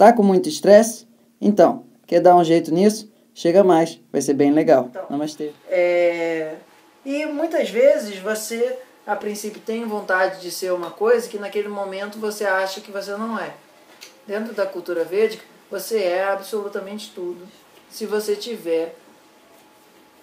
Tá com muito estresse? Então, quer dar um jeito nisso? Chega mais, vai ser bem legal. Então, Namastê. E muitas vezes você, a princípio, tem vontade de ser uma coisa que naquele momento você acha que você não é. Dentro da cultura védica, você é absolutamente tudo. Se você tiver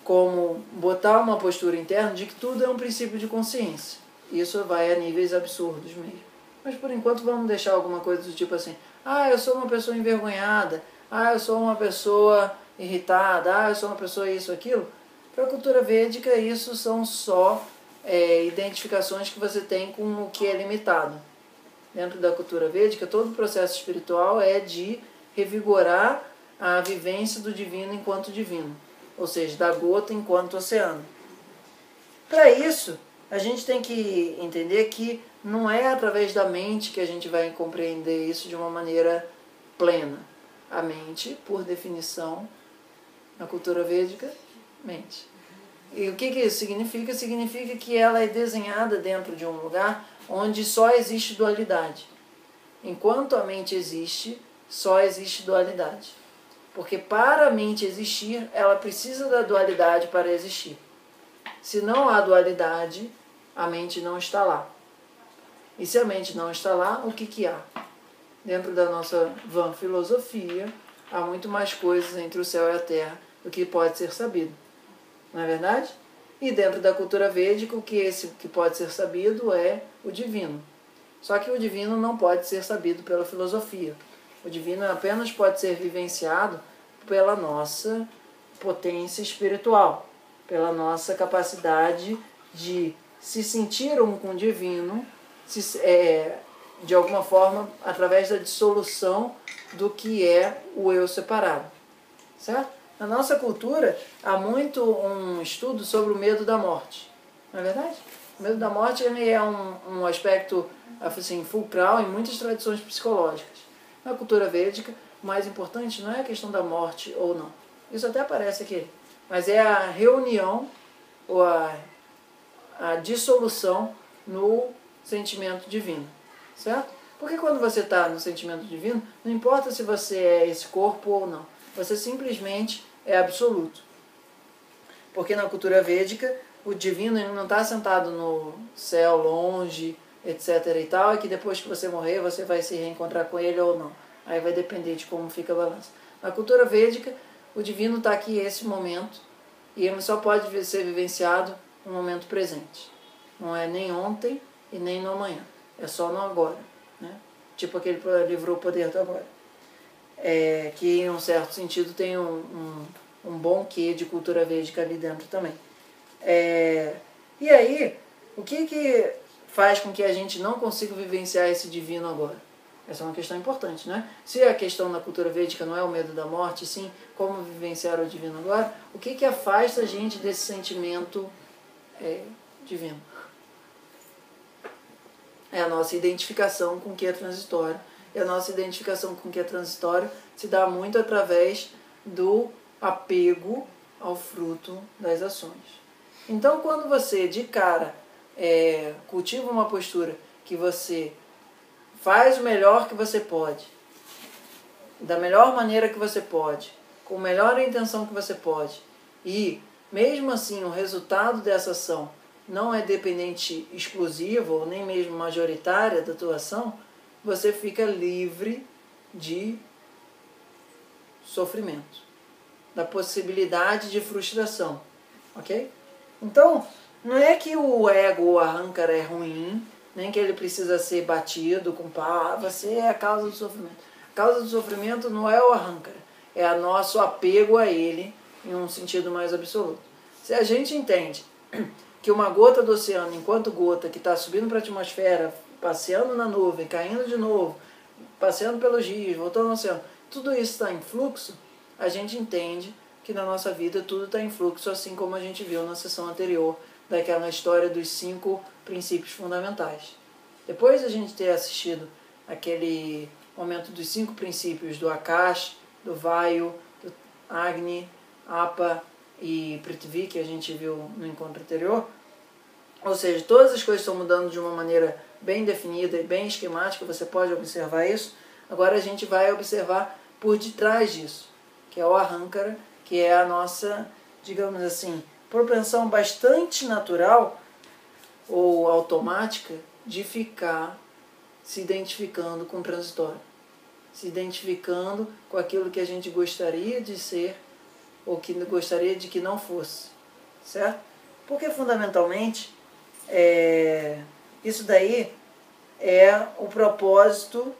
como botar uma postura interna de que tudo é um princípio de consciência. Isso vai a níveis absurdos mesmo. Mas por enquanto vamos deixar alguma coisa do tipo assim: ah, eu sou uma pessoa envergonhada, ah, eu sou uma pessoa irritada, ah, eu sou uma pessoa isso, aquilo. Para a cultura védica, isso são só identificações que você tem com o que é limitado. Dentro da cultura védica, todo o processo espiritual é de revigorar a vivência do divino enquanto divino, ou seja, da gota enquanto oceano. Para isso, a gente tem que entender que não é através da mente que a gente vai compreender isso de uma maneira plena. A mente, por definição, na cultura védica, mente. E o que isso significa? Significa que ela é desenhada dentro de um lugar onde só existe dualidade. Enquanto a mente existe, só existe dualidade. Porque para a mente existir, ela precisa da dualidade para existir. Se não há dualidade, a mente não está lá. E se a mente não está lá, o que há? Dentro da nossa vã filosofia, há muito mais coisas entre o céu e a terra do que pode ser sabido. Não é verdade? E dentro da cultura védica, o que pode ser sabido é o divino. Só que o divino não pode ser sabido pela filosofia. O divino apenas pode ser vivenciado pela nossa potência espiritual, pela nossa capacidade de se sentir um com o divino, de alguma forma, através da dissolução do que é o eu separado. Certo? Na nossa cultura, há muito um estudo sobre o medo da morte. Não é verdade? O medo da morte ele é um aspecto assim, fulcral em muitas tradições psicológicas. Na cultura védica, o mais importante não é a questão da morte ou não. Isso até aparece aqui. Mas é a reunião ou a dissolução no sentimento divino. Certo? Porque quando você está no sentimento divino, não importa se você é esse corpo ou não. Você simplesmente é absoluto. Porque na cultura védica, o divino ele não está sentado no céu, longe, etc. e tal, e que depois que você morrer, você vai se reencontrar com ele ou não. Aí vai depender de como fica a balança. Na cultura védica, o divino está aqui esse momento, e ele só pode ser vivenciado no momento presente. Não é nem ontem e nem no amanhã. É só no agora. Né? Tipo aquele livro O Poder do Agora. Que em um certo sentido tem um bom quê de cultura védica ali dentro também. E aí, o que faz com que a gente não consiga vivenciar esse divino agora? Essa é uma questão importante, né? Se a questão na cultura védica não é o medo da morte, sim, como vivenciar o divino agora, o que afasta a gente desse sentimento divino? É a nossa identificação com o que é transitório. E a nossa identificação com o que é transitório se dá muito através do apego ao fruto das ações. Então, quando você, de cara, cultiva uma postura que você faz o melhor que você pode, da melhor maneira que você pode, com a melhor intenção que você pode, e, mesmo assim, o resultado dessa ação não é dependente exclusiva ou nem mesmo majoritária da tua ação, você fica livre de sofrimento, da possibilidade de frustração, ok? Então, não é que o ego ou a ahankara é ruim, nem que ele precisa ser batido com pá, você é a causa do sofrimento. A causa do sofrimento não é o ahankara, é o nosso apego a ele em um sentido mais absoluto. Se a gente entende que uma gota do oceano, enquanto gota que está subindo para a atmosfera, passeando na nuvem, caindo de novo, passeando pelos rios, voltando ao oceano, tudo isso está em fluxo, a gente entende que na nossa vida tudo está em fluxo, assim como a gente viu na sessão anterior, daquela história dos 5 princípios fundamentais. Depois de a gente ter assistido aquele momento dos 5 princípios do Akash, do Vayu, do Agni, Apa e Prithvi, que a gente viu no encontro anterior, ou seja, todas as coisas estão mudando de uma maneira bem definida e bem esquemática, você pode observar isso. Agora a gente vai observar por detrás disso, que é o Ahankara, que é a nossa, digamos assim, propensão bastante natural ou automática de ficar se identificando com o transitório, se identificando com aquilo que a gente gostaria de ser ou que gostaria de que não fosse, certo? Porque fundamentalmente isso daí é o propósito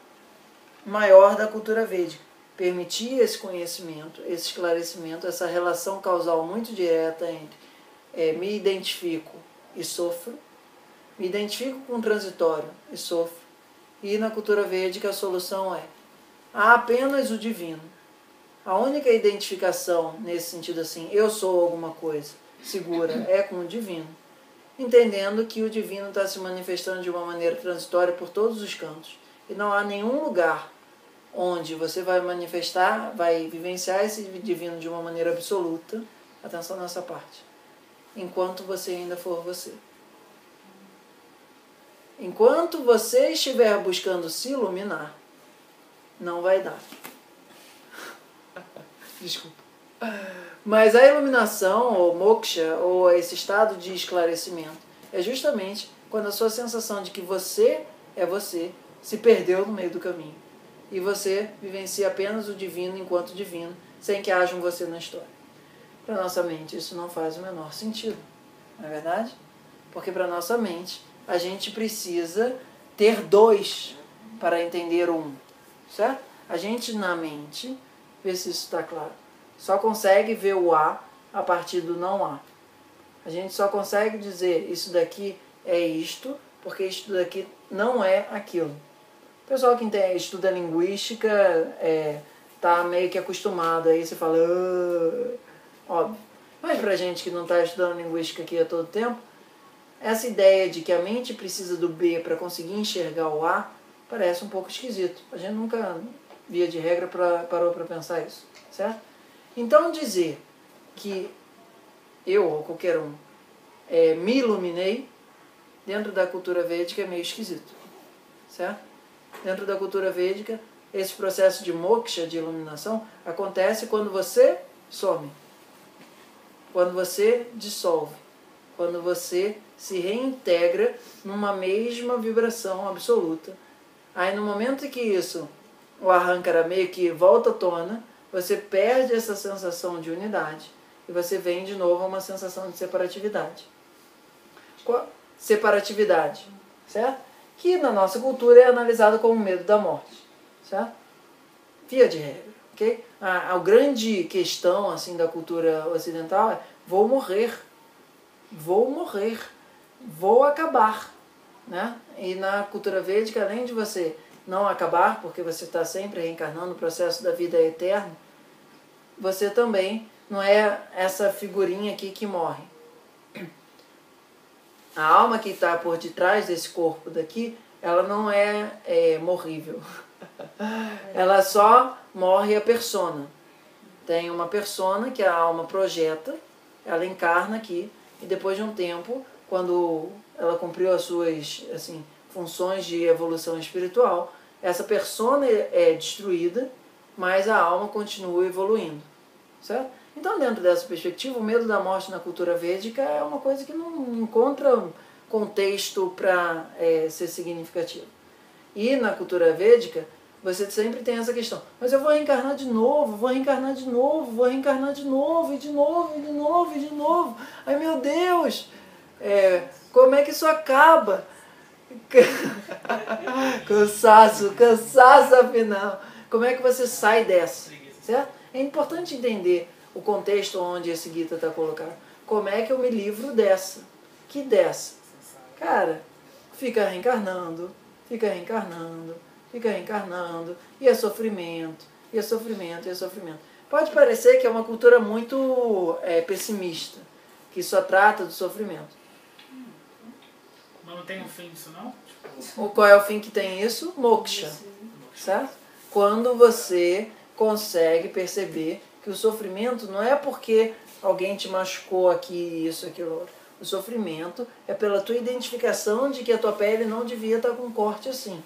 maior da cultura védica, permitir esse conhecimento, esse esclarecimento, essa relação causal muito direta entre me identifico e sofro, me identifico com o transitório e sofro, e na cultura védica a solução há apenas o divino. A única identificação nesse sentido assim, eu sou alguma coisa segura, é com o divino, entendendo que o divino está se manifestando de uma maneira transitória por todos os cantos, e não há nenhum lugar onde você vai manifestar, vai vivenciar esse divino de uma maneira absoluta, atenção nessa parte, enquanto você ainda for você. Enquanto você estiver buscando se iluminar, não vai dar. Desculpa. Mas a iluminação, ou moksha, ou esse estado de esclarecimento, é justamente quando a sua sensação de que você é você se perdeu no meio do caminho. E você vivencia apenas o divino enquanto divino, sem que haja um você na história. Para a nossa mente, isso não faz o menor sentido. Não é verdade? Porque para a nossa mente, a gente precisa ter dois para entender um. Certo? A gente, na mente, vê se isso está claro, só consegue ver o A partir do não há. A gente só consegue dizer isso daqui é isto, porque isto daqui não é aquilo. O pessoal que estuda linguística está meio que acostumado, aí você fala, óbvio. Mas pra gente que não está estudando linguística aqui a todo tempo, essa ideia de que a mente precisa do B para conseguir enxergar o A parece um pouco esquisito. A gente nunca, via de regra, parou para pensar isso, certo? Então dizer que eu, ou qualquer um, me iluminei, dentro da cultura védica é meio esquisito, certo? Dentro da cultura védica, esse processo de moksha, de iluminação, acontece quando você some, quando você dissolve, quando você se reintegra numa mesma vibração absoluta. Aí no momento em que isso, o Ahankara meio que volta à tona, você perde essa sensação de unidade e você vem de novo a uma sensação de separatividade. Separatividade, certo? Que na nossa cultura é analisado como medo da morte, certo? Via de regra, ok? A grande questão assim da cultura ocidental é vou morrer, vou acabar, né? E na cultura védica, além de você não acabar, porque você está sempre reencarnando, o processo da vida é eterno, você também não é essa figurinha aqui que morre. A alma que está por detrás desse corpo daqui, ela não é morrível. Ela só morre a persona. Tem uma persona que a alma projeta, ela encarna aqui, e depois de um tempo, quando ela cumpriu as suas funções de evolução espiritual, essa persona é destruída, mas a alma continua evoluindo, certo? Então, dentro dessa perspectiva, o medo da morte na cultura védica é uma coisa que não encontra contexto para ser significativo. E na cultura védica, você sempre tem essa questão, mas eu vou reencarnar de novo, vou reencarnar de novo, vou reencarnar de novo, e de novo, e de novo, e de novo. Ai meu Deus, como é que isso acaba? Cansaço afinal. Como é que você sai dessa? Certo? É importante entender o contexto onde esse Gita está colocado. Como é que eu me livro dessa? Que dessa? Cara, fica reencarnando, fica reencarnando, fica reencarnando, e é sofrimento, e é sofrimento, e é sofrimento. Pode parecer que é uma cultura muito pessimista, que só trata do sofrimento. Mas não tem um fim disso, não? Qual é o fim que tem isso? Moksha. Certo? Quando você consegue perceber que o sofrimento não é porque alguém te machucou aqui, isso, aquilo, outro. O sofrimento é pela tua identificação de que a tua pele não devia estar com um corte assim.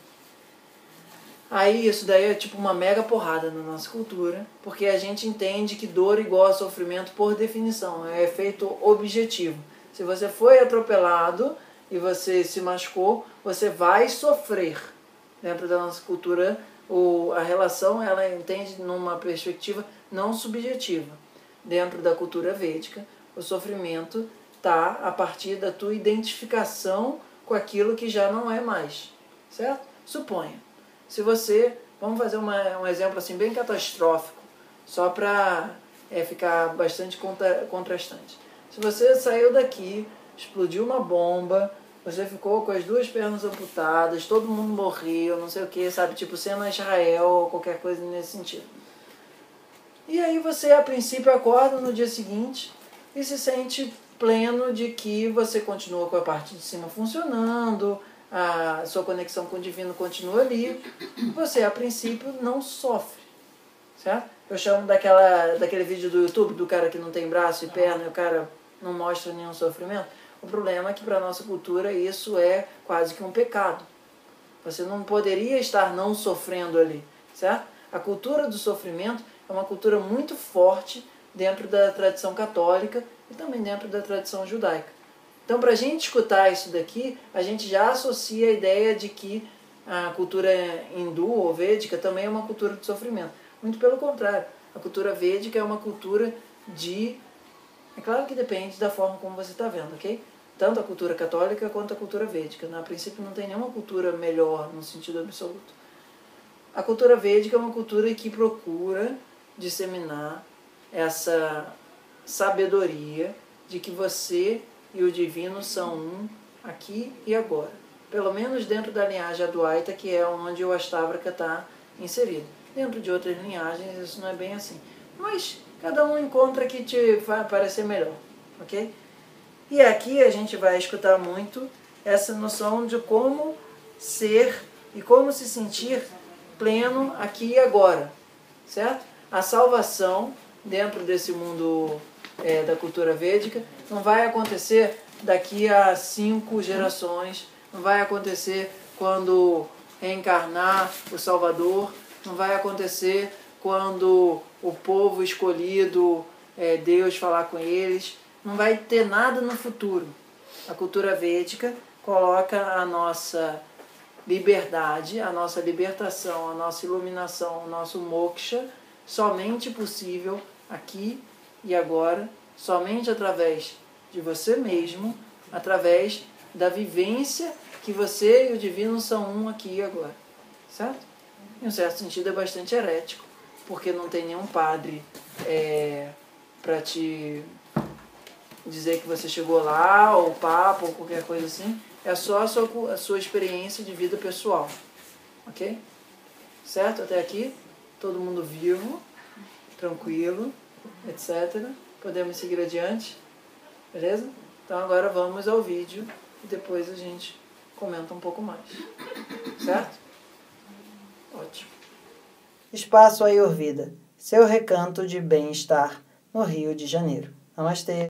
Aí isso daí é tipo uma mega porrada na nossa cultura, porque a gente entende que dor igual a sofrimento por definição, é efeito objetivo. Se você foi atropelado e você se machucou, você vai sofrer. Dentro da nossa cultura, a relação ela entende numa perspectiva não subjetiva. Dentro da cultura védica, o sofrimento está a partir da tua identificação com aquilo que já não é mais, certo? Suponha, se você, vamos fazer um exemplo assim bem catastrófico, só para ficar bastante contrastante. Se você saiu daqui, explodiu uma bomba, você ficou com as 2 pernas amputadas, todo mundo morreu, não sei o que, sabe, tipo cena Israel ou qualquer coisa nesse sentido. E aí você, a princípio, acorda no dia seguinte e se sente pleno de que você continua com a parte de cima funcionando, a sua conexão com o divino continua ali, você, a princípio, não sofre, certo? Eu chamo daquele vídeo do YouTube, do cara que não tem braço e perna e o cara não mostra nenhum sofrimento. O problema é que para a nossa cultura isso é quase que um pecado. Você não poderia estar não sofrendo ali, certo? A cultura do sofrimento é uma cultura muito forte dentro da tradição católica e também dentro da tradição judaica. Então, para a gente escutar isso daqui, a gente já associa a ideia de que a cultura hindu ou védica também é uma cultura de sofrimento. Muito pelo contrário, a cultura védica é uma cultura de... É claro que depende da forma como você está vendo, ok? Tanto a cultura católica quanto a cultura védica. A princípio não tem nenhuma cultura melhor no sentido absoluto. A cultura védica é uma cultura que procura disseminar essa sabedoria de que você e o divino são um aqui e agora. Pelo menos dentro da linhagem Advaita, que é onde o Astavraka está inserido. Dentro de outras linhagens isso não é bem assim. Mas cada um encontra que te vai parecer melhor, ok? E aqui a gente vai escutar muito essa noção de como ser e como se sentir pleno aqui e agora, certo? A salvação dentro desse mundo da cultura védica não vai acontecer daqui a 5 gerações, não vai acontecer quando reencarnar o Salvador, não vai acontecer quando o povo escolhido, Deus falar com eles, não vai ter nada no futuro. A cultura védica coloca a nossa liberdade, a nossa libertação, a nossa iluminação, o nosso moksha somente possível aqui e agora, somente através de você mesmo, através da vivência que você e o divino são um aqui e agora, certo? Em um certo sentido é bastante herético, porque não tem nenhum padre para te dizer que você chegou lá, ou papa, ou qualquer coisa assim. É só a sua experiência de vida pessoal, ok? Certo? Até aqui, todo mundo vivo, tranquilo, etc. Podemos seguir adiante, beleza? Então agora vamos ao vídeo e depois a gente comenta um pouco mais, certo? Ótimo. Espaço Ayurveda, seu recanto de bem-estar no Rio de Janeiro. Namastê!